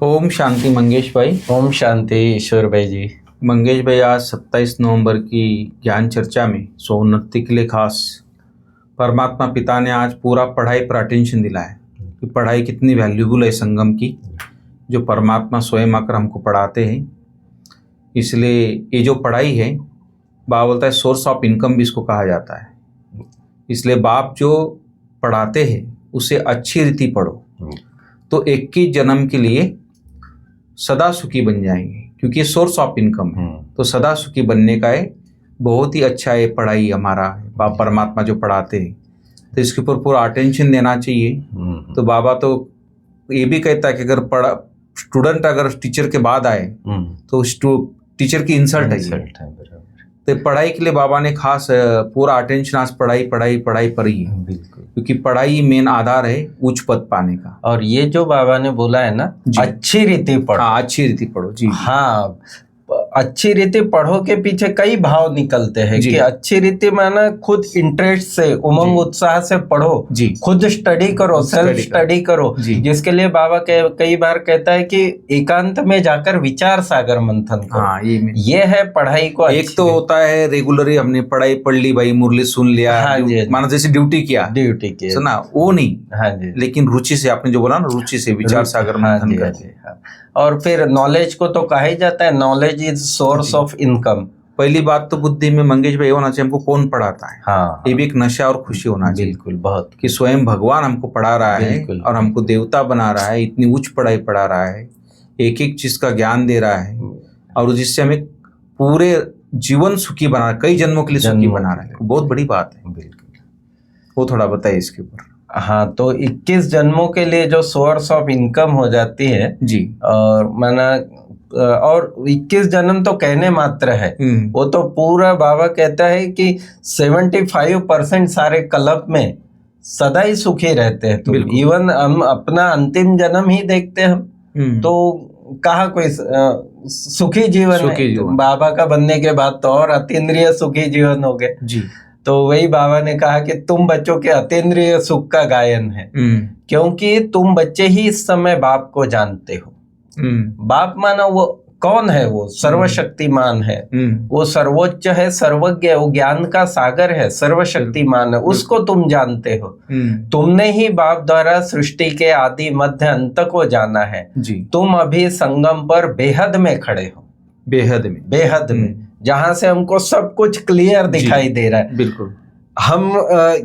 ओम शांति मंगेश भाई। ओम शांति ईश्वर भाई जी। मंगेश भाई, आज 27 नवंबर की ज्ञान चर्चा में सोन्नति के लिए खास परमात्मा पिता ने आज पूरा पढ़ाई पर अटेंशन दिला है कि पढ़ाई कितनी वैल्यूबल है संगम की, जो परमात्मा स्वयं आकर हमको पढ़ाते हैं। इसलिए ये जो पढ़ाई है, बाप बोलता है सोर्स ऑफ इनकम भी इसको कहा जाता है। इसलिए बाप जो पढ़ाते हैं उसे अच्छी रीति पढ़ो तो 21 जन्म के लिए सदा सुखी बन जाएंगे, क्योंकि ये सोर्स ऑफ इनकम है। तो सदा सुखी बनने का है, बहुत ही अच्छा है पढ़ाई हमारा बाप परमात्मा जो पढ़ाते हैं, तो इसके ऊपर पूरा अटेंशन देना चाहिए। तो बाबा तो ये भी कहता है कि अगर स्टूडेंट अगर टीचर के बाद आए तो टीचर की इंसल्ट है। तो पढ़ाई के लिए बाबा ने खास पूरा अटेंशन आज पढ़ाई पढ़ाई पढ़ाई पर ही है, बिल्कुल, क्योंकि पढ़ाई मेन आधार है उच्च पद पाने का। और ये जो बाबा ने बोला है ना, अच्छी रीति पढ़ो। हाँ, अच्छी रीति पढ़ो जी। हाँ, अच्छी रीति पढ़ो के पीछे कई भाव निकलते हैं कि अच्छी रीति माना खुद इंटरेस्ट से, उमंग उत्साह से पढ़ो जी, खुद स्टडी करो, सेल्फ स्टडी करो, जिसके लिए बाबा कई बार कहता है कि एकांत में जाकर विचार सागर मंथन करो। हाँ, ये है पढ़ाई को। एक तो होता है रेगुलरली हमने पढ़ाई पढ़ ली भाई, मुरली सुन लिया, हाँ जी, माना जैसे ड्यूटी किया सुना, वो नहीं। हाँ जी, लेकिन रुचि से, आपने जो बोला ना, रुचि से विचार सागर मंथन करते। और फिर नॉलेज को तो कहा ही जाता है, knowledge is source of income. पहली बात तो बुद्धि में मंगेश भाई होना चाहिए, हमको कौन पढ़ाता है। हाँ, ये भी एक नशा और खुशी होना चाहिए। बिल्कुल, बहुत, कि स्वयं भगवान हमको पढ़ा रहा है और हमको देवता बना रहा है, इतनी उच्च पढ़ाई पढ़ा रहा है, एक एक चीज का ज्ञान दे रहा है, और जिससे हमें पूरे जीवन सुखी बना रहा है, कई जन्मों के लिए सुखी बना रहा है। बहुत बड़ी बात है। बिल्कुल, वो थोड़ा बताइए इसके ऊपर। हाँ, तो 21 जन्मों के लिए जो सोर्स ऑफ इनकम हो जाती है जी, और माना, और 21 जन्म तो कहने मात्र है, वो तो पूरा बाबा कहता है कि 75% सारे कल्प में सदा ही सुखी रहते हैं। तो इवन हम अपना अंतिम जन्म ही देखते हैं हम, तो कहाँ कोई सुखी जीवन है। बाबा का बनने के बाद तो और अतीन्द्रिय सुखी जीवन हो गए जी। तो वही बाबा ने कहा कि तुम बच्चों के अतीन्द्रिय सुख का गायन है, क्योंकि तुम बच्चे ही इस समय बाप को जानते हो। बाप माना वो कौन है? वो सर्वशक्तिमान है, वो सर्वोच्च है, सर्वज्ञ है, वो ज्ञान का सागर है, सर्वशक्तिमान है, उसको तुम जानते हो। तुमने ही बाप द्वारा सृष्टि के आदि मध्य अंत को जाना है जी। तुम अभी संगम पर बेहद में खड़े हो, बेहद में, जहां से हमको सब कुछ क्लियर दिखाई दे रहा है। बिल्कुल, हम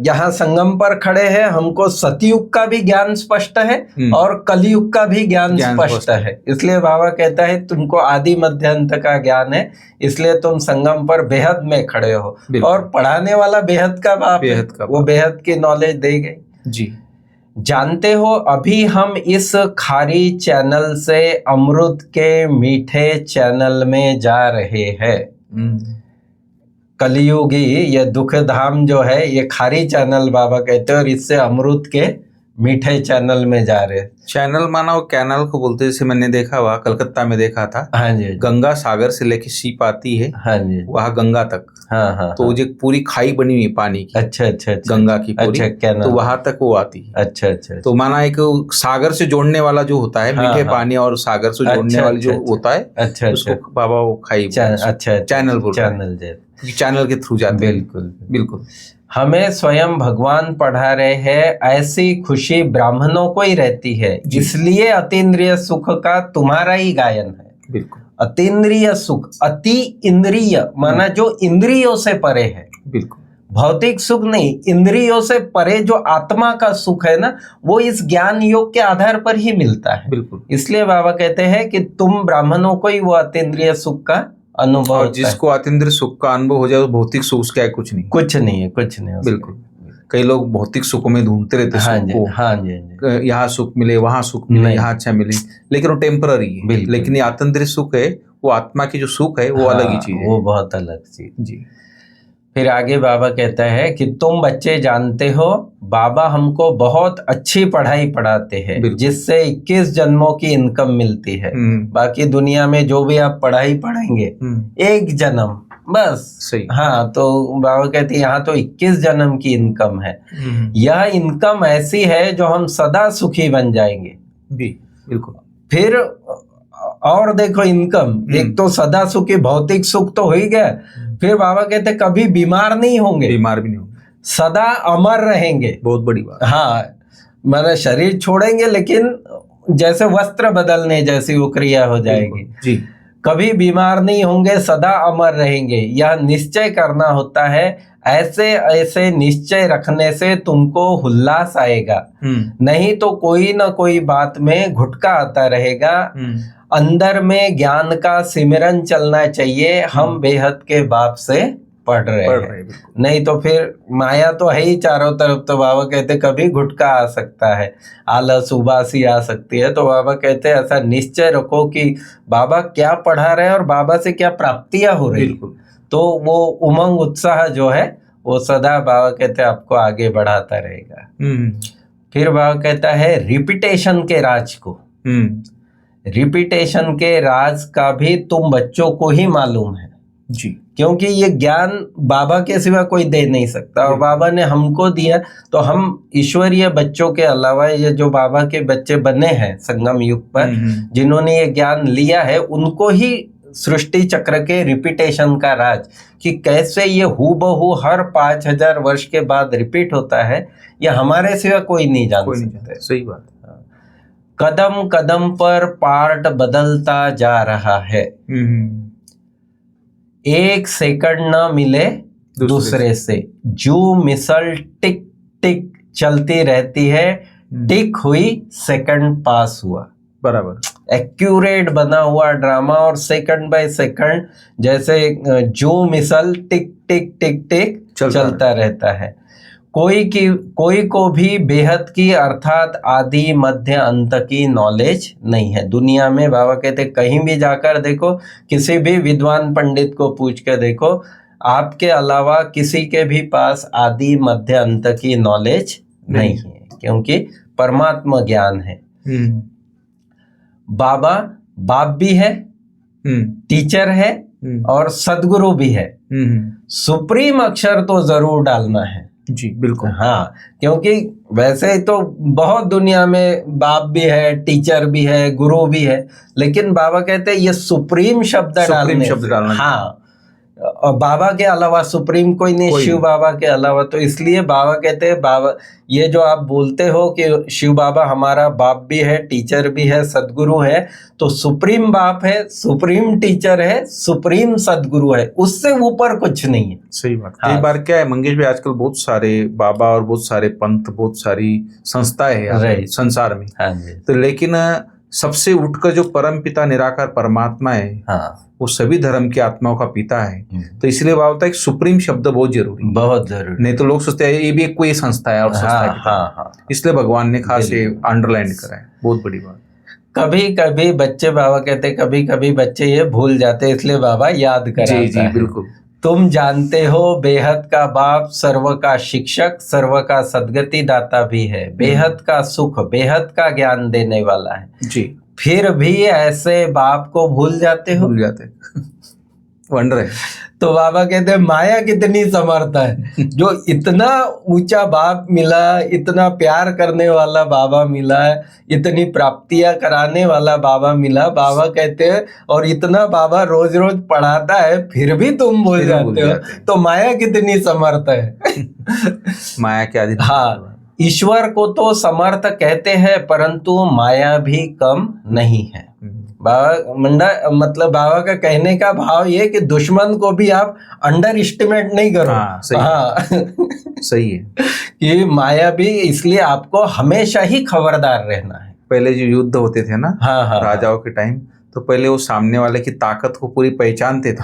यहाँ संगम पर खड़े हैं, हमको सतयुग का भी ज्ञान स्पष्ट है और कलयुग का भी ज्ञान स्पष्ट है। इसलिए बाबा कहता है तुमको आदि मध्य अंत का ज्ञान है, इसलिए तुम संगम पर बेहद में खड़े हो। और पढ़ाने वाला बेहद का बाप है, वो बेहद की नॉलेज दे गई जी। जानते हो, अभी हम इस खारी चैनल से अमृत के मीठे चैनल में जा रहे हैं। कलियुगी ये दुख धाम जो है, ये खारी चैनल बाबा कहते हैं, और इससे अमृत के मीठे चैनल में जा रहे हैं। चैनल माना वो कैनल को बोलते हैं, जैसे मैंने देखा हुआ, कलकत्ता में देखा था। हाँ जी, गंगा सागर से लेके शिप आती है, हाँ जी, वहाँ गंगा तक। हाँ हाँ, तो जो पूरी खाई बनी हुई पानी की, अच्छा, गंगा की पूरी, कैनल, तो वहां तक वो आती है। अच्छा, तो माना एक सागर से जोड़ने वाला जो होता है, मीठे पानी और सागर से जोड़ने वाली जो होता है, अच्छा, उसको बाबा वो खाई, अच्छा, चैनल के थ्रू जाते। बिल्कुल। हमें स्वयं भगवान पढ़ा रहे हैं, ऐसी खुशी ब्राह्मणों को ही रहती है, इसलिए अतीन्द्रिय सुख का तुम्हारा ही गायन है। बिल्कुल, अतीन्द्रिय सुख, अति इंद्रिय माना जो इंद्रियों से परे है। बिल्कुल, भौतिक सुख नहीं, इंद्रियों से परे जो आत्मा का सुख है ना, वो इस ज्ञान योग के आधार पर ही मिलता है। बिल्कुल, इसलिए बाबा कहते हैं कि तुम ब्राह्मणों को ही वो अतीन्द्रिय सुख का अनुभव, और जिसको अतीन्द्रिय सुख का अनुभव हो जाए, वो भौतिक सुख क्या है? कुछ नहीं है। बिल्कुल, कई लोग भौतिक सुख में ढूंढते रहते हैं। हाँ जी, यहाँ सुख मिले, वहाँ सुख मिले, यहाँ अच्छा मिले, लेकिन वो टेम्पररी है। लेकिन ये अतीन्द्रिय सुख है, वो आत्मा की जो सुख है, वो अलग ही चीज है, वो बहुत अलग चीज जी। फिर आगे बाबा कहता है कि तुम बच्चे जानते हो, बाबा हमको बहुत अच्छी पढ़ाई पढ़ाते हैं, जिससे 21 जन्मों की इनकम मिलती है। बाकी दुनिया में जो भी आप पढ़ाई पढ़ेंगे, एक जन्म बस। सही। हाँ, तो बाबा कहते हैं यहाँ तो 21 जन्म की इनकम है। यह इनकम ऐसी है जो हम सदा सुखी बन जाएंगे। बिल्कुल। फिर और देखो इनकम, एक तो सदा सुखी भौतिक सुख तो हो ही गया, फिर बाबा कहते कभी बीमार नहीं होंगे, बीमार भी नहीं होंगे, सदा अमर रहेंगे। बहुत बड़ी बात। हाँ, मैंने शरीर छोड़ेंगे लेकिन जैसे वस्त्र बदलने जैसी वो क्रिया हो जाएगी जी। कभी बीमार नहीं होंगे, सदा अमर रहेंगे, यह निश्चय करना होता है। ऐसे ऐसे निश्चय रखने से तुमको उल्लास आएगा, नहीं तो कोई ना कोई बात में घुटका आता रहेगा। अंदर में ज्ञान का सिमरन चलना चाहिए, हम बेहद के बाप से पढ़ रहे हैं। नहीं तो फिर माया तो है ही चारों तरफ, तो बाबा कहते कभी घुटका आ सकता है, आलस उबासी आ सकती है। तो बाबा कहते ऐसा निश्चय रखो कि बाबा क्या पढ़ा रहे हैं और बाबा से क्या प्राप्तियां हो रही, तो वो उमंग उत्साह जो है वो सदा बाबा कहते आपको आगे बढ़ाता रहेगा। फिर बाबा कहता है रिपीटेशन के राज को, रिपीटेशन के राज का भी तुम बच्चों को ही मालूम है जी, क्योंकि ये ज्ञान बाबा के सिवा कोई दे नहीं सकता, और बाबा ने हमको दिया। तो हम ईश्वरीय बच्चों के अलावा ये जो बाबा के बच्चे बने हैं संगम युग पर, जिन्होंने ये ज्ञान लिया है, उनको ही सृष्टि चक्र के रिपीटेशन का राज, कि कैसे ये हूबहू हर 5000 वर्ष के बाद रिपीट होता है, ये हमारे सिवा कोई नहीं जान सकता। सही बात। कदम कदम पर पार्ट बदलता जा रहा है, एक सेकंड न मिले दूसरे से, जो मिसल टिक टिक चलती रहती है, टिक हुई सेकंड पास हुआ। बराबर, एक्यूरेट बना हुआ ड्रामा, और सेकंड बाय सेकंड जैसे जो मिसल टिक टिक टिक टिक चलता रहता है। कोई को भी बेहद की अर्थात आदि मध्य अंत की नॉलेज नहीं है दुनिया में। बाबा कहते कहीं भी जाकर देखो, किसी भी विद्वान पंडित को पूछ के देखो, आपके अलावा किसी के भी पास आदि मध्य अंत की नॉलेज नहीं है, क्योंकि परमात्मा ज्ञान है। बाबा बाप भी है, टीचर है, और सदगुरु भी है। सुप्रीम अक्षर तो जरूर डालना है जी, बिल्कुल। हाँ, क्योंकि वैसे ही तो बहुत दुनिया में बाप भी है, टीचर भी है, गुरु भी है, लेकिन बाबा कहते हैं ये सुप्रीम शब्द डालना। हाँ, और बाबा के अलावा सुप्रीम कोई नहीं, शिव बाबा के अलावा। तो इसलिए बाबा कहते हैं, बाबा ये जो आप बोलते हो कि शिव बाबा हमारा बाप भी है, टीचर भी है, सदगुरु है, तो सुप्रीम बाप है, सुप्रीम टीचर है, सुप्रीम सदगुरु है, उससे ऊपर कुछ नहीं है। सही बात। कई बार क्या है मंगेश भाई, आजकल बहुत सारे बाबा और बहुत सारे पंथ, बहुत सारी संस्थाएं हैं संसार में। तो लेकिन सबसे उठकर जो परम पिता निराकार परमात्मा है, वो सभी धर्म की आत्माओं का पिता है। तो इसलिए बाबा एक सुप्रीम शब्द बहुत जरूरी, बहुत जरूरी। नहीं तो लोग सोचते हैं ये भी एक कोई संस्था है और संस्था है, इसलिए भगवान ने खास ये अंडरलाइन करा है। बहुत बड़ी बात। कभी कभी बच्चे, बाबा कहते कभी कभी बच्चे ये भूल जाते, इसलिए बाबा याद कराता है। जी, बिल्कुल। तुम जानते हो बेहद का बाप, सर्व का शिक्षक, सर्व का सदगति दाता भी है, बेहद का सुख, बेहद का ज्ञान देने वाला है जी। फिर भी ऐसे बाप को भूल जाते हो। वंडर है। तो बाबा कहते हैं माया कितनी समर्थ है, जो इतना ऊंचा बाप मिला, इतना प्यार करने वाला बाबा मिला, इतनी प्राप्तियां कराने वाला बाबा मिला। बाबा कहते हैं और इतना बाबा रोज रोज पढ़ाता है, फिर भी तुम भूल जाते हो, तो माया कितनी समर्थ है। माया क्या आदि। हाँ, ईश्वर को तो समर्थ कहते हैं, परंतु माया भी कम नहीं है। बाबा मतलब बाबा का कहने का भाव ये कि दुश्मन को भी आप अंडर एस्टिमेट नहीं करो। सही है कि माया भी, इसलिए आपको हमेशा ही खबरदार रहना है। पहले जो युद्ध होते थे ना, राजाओं के टाइम, तो पहले वो सामने वाले की ताकत को पूरी पहचानते थे।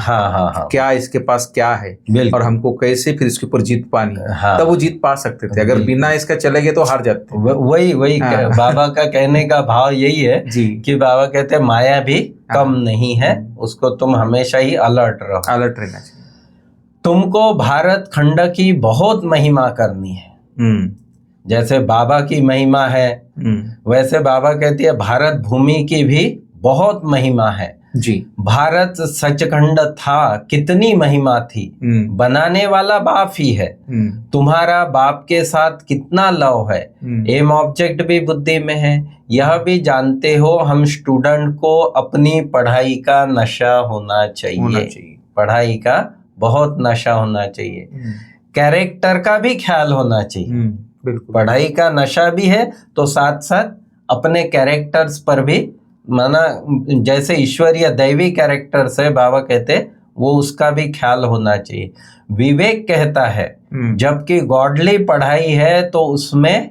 क्या इसके पास क्या है और हमको कैसे फिर इसके ऊपर जीत पानी, तब वो जीत पा सकते थे। अगर बिना इसका चले गए तो हार जाते। वही बाबा का कहने का भाव यही है कि बाबा कहते हैं माया भी कम नहीं है, उसको तुम हमेशा ही अलर्ट रहना चाहिए। तुमको भारत खंड की बहुत महिमा करनी है। जैसे बाबा की महिमा है, वैसे बाबा कहती है भारत भूमि की भी बहुत महिमा है। जी। भारत सचखंड था, कितनी महिमा थी, बनाने वाला बाप ही है। तुम्हारा बाप के साथ कितना लव है, एम ऑब्जेक्ट भी बुद्धि में है। यह भी जानते हो हम स्टूडेंट को अपनी पढ़ाई का नशा होना चाहिए। पढ़ाई का बहुत नशा होना चाहिए। कैरेक्टर का भी ख्याल होना चाहिए। बिल्कुल। पढ़ाई का नशा भी है तो साथ साथ अपने कैरेक्टर्स पर भी, माना जैसे ईश्वरीय दैवी कैरेक्टर्स है, बाबा कहते वो उसका भी ख्याल होना चाहिए। विवेक कहता है जबकि गॉडली पढ़ाई है तो उसमें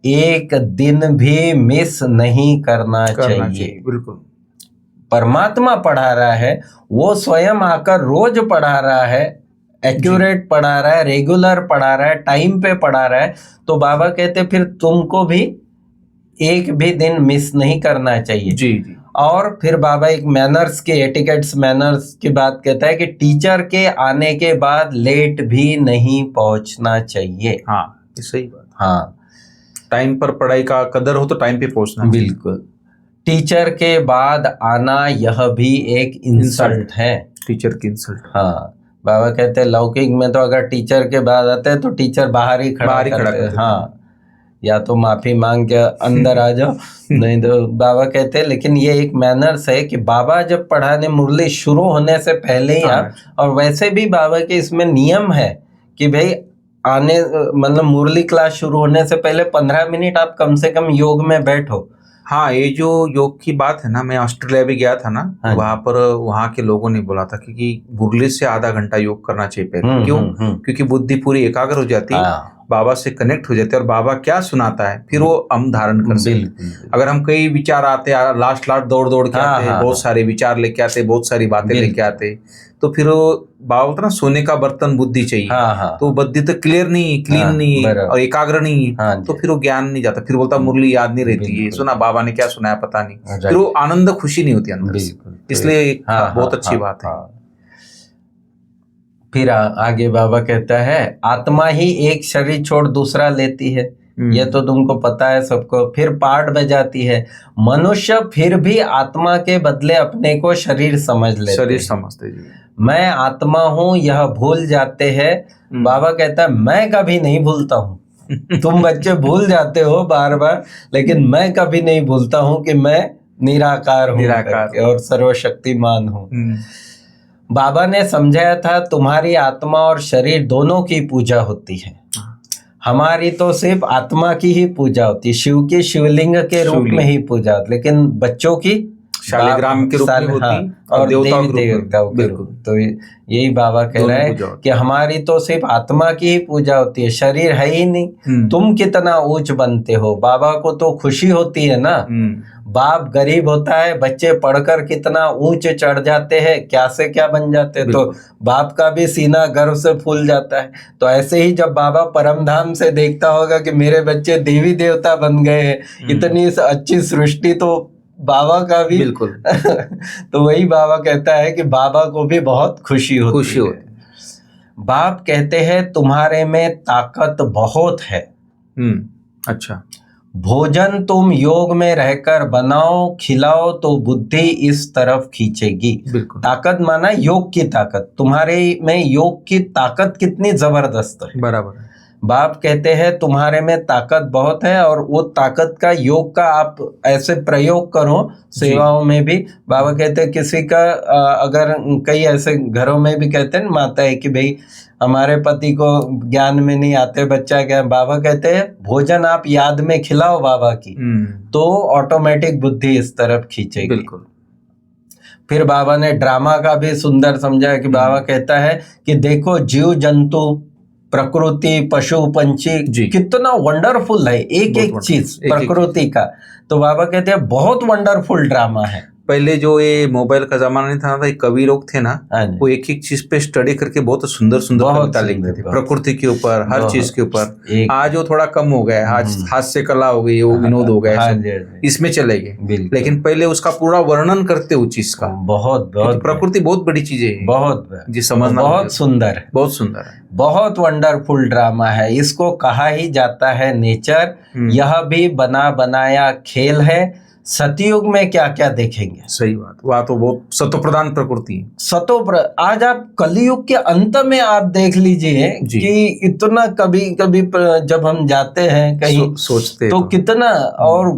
एक दिन भी मिस नहीं करना चाहिए। बिल्कुल। परमात्मा पढ़ा रहा है, वो स्वयं आकर रोज पढ़ा रहा है, एक्यूरेट पढ़ा रहा है, रेगुलर पढ़ा रहा है, टाइम पे पढ़ा रहा है, तो बाबा कहते फिर तुमको भी एक भी दिन मिस नहीं करना चाहिए। जी जी। और फिर बाबा एक मैनर्स के, एटिकेट्स मैनर्स की बात कहता है कि टीचर के आने के बाद लेट भी नहीं पहुंचना चाहिए। हाँ, सही बात। हाँ, टाइम पर पढ़ाई का कदर हो तो टाइम पे पहुंचना। बिल्कुल। टीचर के बाद आना यह भी एक इंसल्ट है। टीचर की इंसल्ट। हाँ, बाबा कहते हैं लौकिक में तो अगर टीचर के बाद आते हैं तो टीचर बाहर ही खड़ा करते हैं। हाँ, या तो माफी मांग के अंदर आ जाओ, नहीं तो बाबा कहते हैं। लेकिन ये एक मैनर्स है कि बाबा जब पढ़ाने, मुरली शुरू होने से पहले ही आप, और वैसे भी बाबा के इसमें नियम है कि भाई आने, मतलब मुरली क्लास शुरू होने से पहले 15 मिनट आप कम से कम योग में बैठो। हाँ, ये जो योग की बात है ना, मैं ऑस्ट्रेलिया भी गया था ना, वहाँ पर वहाँ के लोगों ने बोला था कि मुरली से आधा घंटा योग करना चाहिए पहले। क्यों? क्योंकि बुद्धि पूरी एकाग्र हो जाती है, बाबा से कनेक्ट हो जाते हैं, और बाबा क्या सुनाता है फिर वो हम धारण कर सकते हैं। अगर हम कई विचार आते हैं, लास्ट दौड़ दौड़ के आते हैं, बहुत सारे विचार लेके आते, बहुत सारी बातें लेके आते, तो फिर बाबा बोलता ना, सोने का बर्तन बुद्धि चाहिए। तो बुद्धि तो क्लियर नहीं, क्लीन नहीं और एकाग्र नहीं, तो फिर वो ज्ञान नहीं जाता। फिर बोलता मुरली याद नहीं रहती है, सुना बाबा ने क्या सुनाया पता नहीं, फिर वो आनंद खुशी नहीं होती अंदर से। इसलिए बहुत अच्छी बात है। फिर आगे बाबा कहता है आत्मा ही एक शरीर छोड़ दूसरा लेती है, ये तो तुमको पता है सबको। फिर पाठ बजाती है, मनुष्य फिर भी आत्मा के बदले अपने को शरीर समझ लेते, शरीर समझते जी। मैं आत्मा हूँ यह भूल जाते हैं। बाबा कहता है मैं कभी नहीं भूलता हूँ। तुम बच्चे भूल जाते हो बार बार, लेकिन मैं कभी नहीं भूलता हूँ कि मैं निराकार हूँ और सर्वशक्तिमान हूँ। बाबा ने समझाया था तुम्हारी आत्मा और शरीर दोनों की पूजा होती है, हमारी तो सिर्फ आत्मा की ही पूजा होती है। शिव की शिवलिंग के रूप में ही पूजा होती, लेकिन बच्चों की शालिग्राम के रूप में होती, और देवी देवताओं के रूप। तो यही बाबा कह रहा है कि हमारी तो सिर्फ आत्मा की ही पूजा होती है, शरीर है ही नहीं। तुम कितना ऊंच बनते हो, बाबा को तो खुशी होती है ना। बाप गरीब होता है, बच्चे पढ़कर कितना ऊंचे चढ़ जाते हैं, क्या से क्या बन जाते हैं, तो बाप का भी सीना गर्व से फूल जाता है। तो ऐसे ही जब बाबा परमधाम से देखता होगा कि मेरे बच्चे देवी देवता बन गए हैं, इतनी अच्छी सृष्टि, तो बाबा का भी बिल्कुल तो वही बाबा कहता है कि बाबा को भी बहुत खुशी होती है। बाप कहते हैं तुम्हारे में ताकत बहुत है। अच्छा, भोजन तुम योग में रहकर बनाओ खिलाओ तो बुद्धि इस तरफ खींचेगी। ताकत माना योग की ताकत, तुम्हारे में योग की ताकत कितनी जबरदस्त है। बराबर। बाप कहते हैं तुम्हारे में ताकत बहुत है, और वो ताकत का योग का आप ऐसे प्रयोग करो सेवाओं में भी। बाबा कहते हैं किसी का अगर कई ऐसे घरों में भी कहते हैं माता है कि भाई हमारे पति को ज्ञान में नहीं आते, बच्चा क्या, बाबा कहते हैं भोजन आप याद में खिलाओ बाबा की, तो ऑटोमेटिक बुद्धि इस तरफ खींचेगी। बिल्कुल। फिर बाबा ने ड्रामा का भी सुंदर समझाया कि बाबा कहता है कि देखो जीव जंतु, प्रकृति, पशु पंछी कितना वंडरफुल है, एक एक चीज प्रकृति का। तो बाबा कहते हैं बहुत वंडरफुल ड्रामा है। पहले जो ये मोबाइल का जमाना नहीं था, कवि लोग थे ना, वो एक एक चीज पे स्टडी करके बहुत सुंदर सुंदर कविता लिखते थे, प्रकृति के ऊपर, हर चीज के ऊपर। आज वो थोड़ा कम हो गया, आज हास्य कला हो गई, वो विनोद हो गया, इसमें चले गए। लेकिन पहले उसका पूरा वर्णन करते उस चीज का। बहुत प्रकृति बहुत बड़ी चीज है, बहुत जी, समझना बहुत सुंदर है, बहुत सुंदर है, बहुत वंडरफुल ड्रामा है। इसको कहा ही जाता है नेचर। यह भी बना बनाया खेल है, सतयुग में क्या क्या देखेंगे। सही बात, वह तो बहुत सतो प्रधान प्रकृति है। आज आप कलयुग के अंत में आप देख लीजिए जी। कि इतना कभी कभी जब हम जाते हैं कहीं सोचते तो कितना, और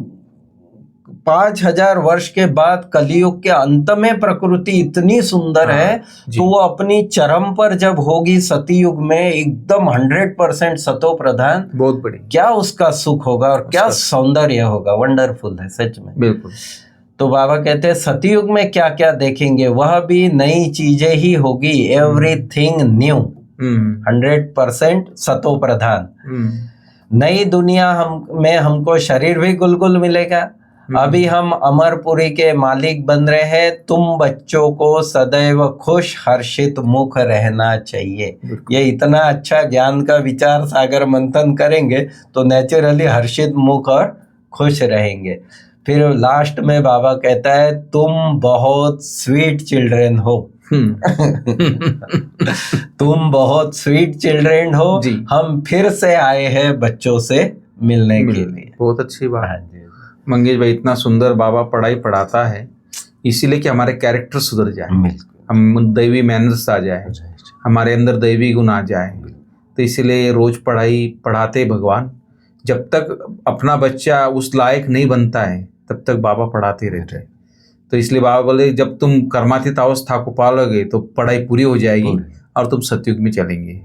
5000 वर्ष के बाद कलयुग के अंत में प्रकृति इतनी सुंदर है, जी। तो वो अपनी चरम पर जब होगी सतयुग में एकदम 100% सतो प्रधान, बहुत बड़ी, क्या उसका सुख होगा और क्या सौंदर्य होगा। वंडरफुल है सच में। बिल्कुल। तो बाबा कहते हैं सतयुग में क्या क्या देखेंगे, वह भी नई चीजें ही होगी। एवरीथिंग न्यू, 100% सतो प्रधान। नई दुनिया में हमको शरीर भी गुलगुल मिलेगा। अभी हम अमरपुरी के मालिक बन रहे हैं। तुम बच्चों को सदैव खुश हर्षित मुख रहना चाहिए। ये इतना अच्छा ज्ञान का विचार सागर मंथन करेंगे तो नेचुरली हर्षित मुख और खुश रहेंगे। फिर लास्ट में बाबा कहता है तुम बहुत स्वीट चिल्ड्रन हो। तुम बहुत स्वीट चिल्ड्रन हो। हम फिर से आए हैं बच्चों से मिलने के लिए। बहुत अच्छी बात। मंगेश भाई, इतना सुंदर बाबा पढ़ाई पढ़ाता है इसीलिए कि हमारे कैरेक्टर सुधर जाए, हम दैवी मैनर्स आ जाए, हमारे अंदर दैवी गुण आ जाए। तो इसीलिए रोज पढ़ाई पढ़ाते भगवान। जब तक अपना बच्चा उस लायक नहीं बनता है तब तक बाबा पढ़ाते रहते हैं। तो इसलिए बाबा बोले जब तुम कर्मातीत अवस्था को पालोगे तो पढ़ाई पूरी हो जाएगी और तुम सतयुग में चलेंगे।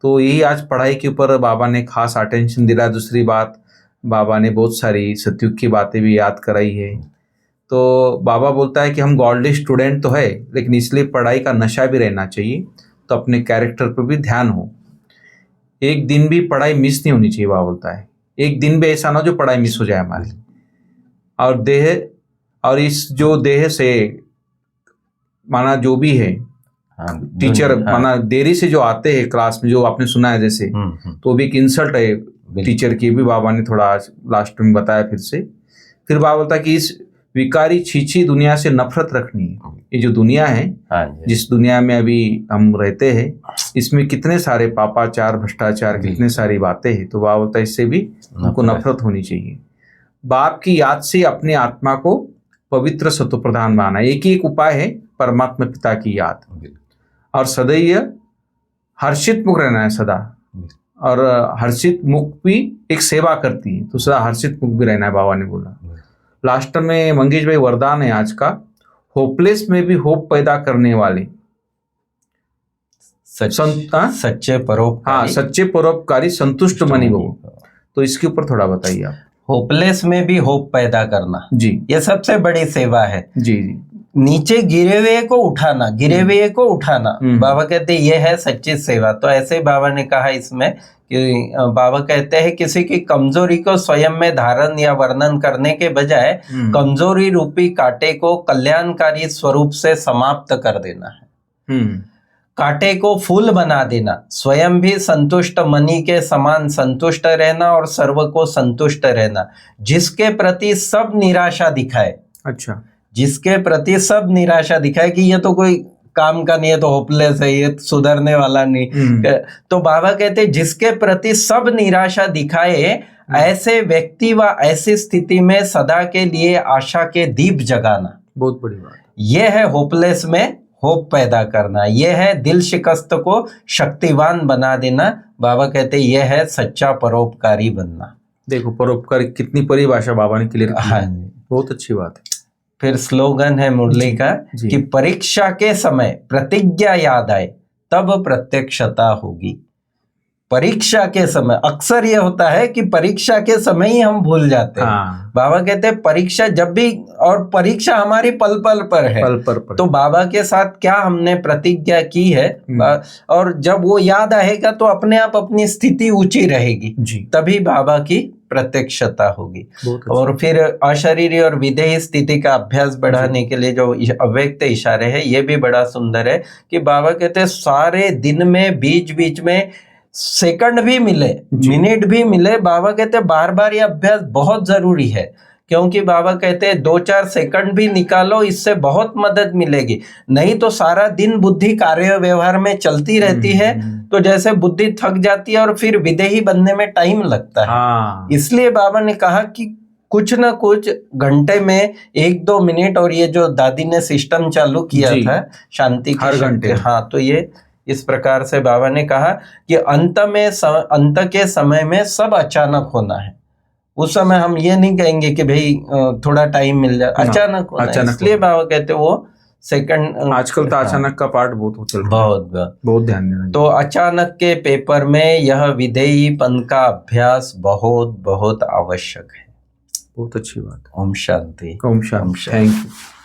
तो यही आज पढ़ाई के ऊपर बाबा ने खास अटेंशन दिला। दूसरी बात, बाबा ने बहुत सारी सतयुग की बातें भी याद कराई है। तो बाबा बोलता है कि हम गॉडली स्टूडेंट तो है, लेकिन इसलिए पढ़ाई का नशा भी रहना चाहिए, तो अपने कैरेक्टर पर भी ध्यान हो। एक दिन भी पढ़ाई मिस नहीं होनी चाहिए। बाबा बोलता है एक दिन भी ऐसा ना जो पढ़ाई मिस हो जाए हमारी। और देह, और इस जो देह से माना जो भी है टीचर, माना देरी से जो आते हैं क्लास में, जो आपने सुना है जैसे, तो भी एक इंसल्ट है टीचर की भी। बाबा ने थोड़ा लास्ट में बताया फिर से। फिर बाबा बोलता है कि इस विकारी छीछी दुनिया से नफरत रखनी है। ये जो दुनिया है, जिस दुनिया में अभी हम रहते हैं, इसमें कितने सारे पापाचार, भ्रष्टाचार, कितने सारी बातें हैं। तो बाबा बोलता है इससे भी हमको नफरत होनी चाहिए। बाप की याद से अपने आत्मा को पवित्र सतो प्रधान बनाना, एक ही एक उपाय है, परमात्मा पिता की याद। और सदैव हर्षित मुख रहना है सदा। और हर्षित मुख भी एक सेवा करती है, तो सदा हर्षित मुख भी रहना है, बाबा ने बोला। लास्ट में मंगेश भाई वरदान है आज का, होपलेस में भी होप पैदा करने वाले सच्चे परोपकारी, सच्चे परोपकारी संतुष्ट मनी भव। तो इसके ऊपर थोड़ा बताइए आप। होपलेस में भी होप पैदा करना, जी, ये सबसे बड़ी सेवा है। जी जी। नीचे गिरे हुए को उठाना, गिरे हुए को उठाना, बाबा कहते हैं ये है सच्ची सेवा। तो ऐसे बाबा ने कहा इसमें कि बाबा कहते हैं किसी की कमजोरी को स्वयं में धारण या वर्णन करने के बजाय कमजोरी रूपी कांटे को कल्याणकारी स्वरूप से समाप्त कर देना है। कांटे को फूल बना देना, स्वयं भी संतुष्ट मनी के समान संतुष्ट रहना और सर्व को संतुष्ट रहना। जिसके प्रति सब निराशा दिखाए, अच्छा, जिसके प्रति सब निराशा दिखाए कि ये तो कोई काम का नहीं है, तो होपलेस है, ये सुधरने वाला नहीं। तो बाबा कहते हैं जिसके प्रति सब निराशा दिखाए, ऐसे व्यक्ति व ऐसी स्थिति में सदा के लिए आशा के दीप जगाना। बहुत बड़ी बात। यह है होपलेस में होप पैदा करना, यह है दिल शिकस्त को शक्तिवान बना देना। बाबा कहते हैं यह है सच्चा परोपकारी बनना। देखो परोपकारी कितनी परिभाषा बाबा ने क्लियर की है। बहुत अच्छी बात है। फिर स्लोगन है मुरली का कि परीक्षा के समय प्रतिज्ञा याद आए तब प्रत्यक्षता होगी। परीक्षा के समय अक्सर ये होता है कि परीक्षा के समय ही हम भूल जाते हैं। बाबा कहते हैं परीक्षा जब भी, और परीक्षा हमारी पल पल पर है, पल पर। तो बाबा के साथ क्या हमने प्रतिज्ञा की है, और जब वो याद आएगा तो अपने आप अपनी स्थिति ऊंची रहेगी, तभी बाबा की प्रत्यक्षता होगी। और फिर अशरीरी और विधेय स्थिति का अभ्यास बढ़ाने के लिए जो अव्यक्त इशारे हैं, ये भी बड़ा सुंदर है कि बाबा कहते हैं सारे दिन में बीच बीच में सेकंड भी मिले, मिनट भी मिले, बाबा कहते हैं बार बार ये अभ्यास बहुत जरूरी है। क्योंकि बाबा कहते हैं 2-4 सेकंड भी निकालो, इससे बहुत मदद मिलेगी। नहीं तो सारा दिन बुद्धि कार्य व्यवहार में चलती रहती है, तो जैसे बुद्धि थक जाती है और फिर विदेही बनने में टाइम लगता है। इसलिए बाबा ने कहा कि कुछ ना कुछ घंटे में 1-2 मिनट, और ये जो दादी ने सिस्टम चालू किया जी। था शांति की हर शक्ति, घंटे। हाँ, तो ये इस प्रकार से बाबा ने कहा कि अंत के समय में सब अचानक होना है। उस समय हम ये नहीं कहेंगे कि भाई थोड़ा टाइम मिल जाए, अचानक होना है। अचानक इसलिए होना। बाबा कहते वो सेकंड, आजकल तो हाँ, अचानक का पार्ट बहुत चल रहा है, बहुत बहुत ध्यान देना तो अचानक के पेपर में यह विधेयीपन का अभ्यास बहुत बहुत आवश्यक है। बहुत अच्छी बात है। ओम शांति। ओम शांति। Thank you.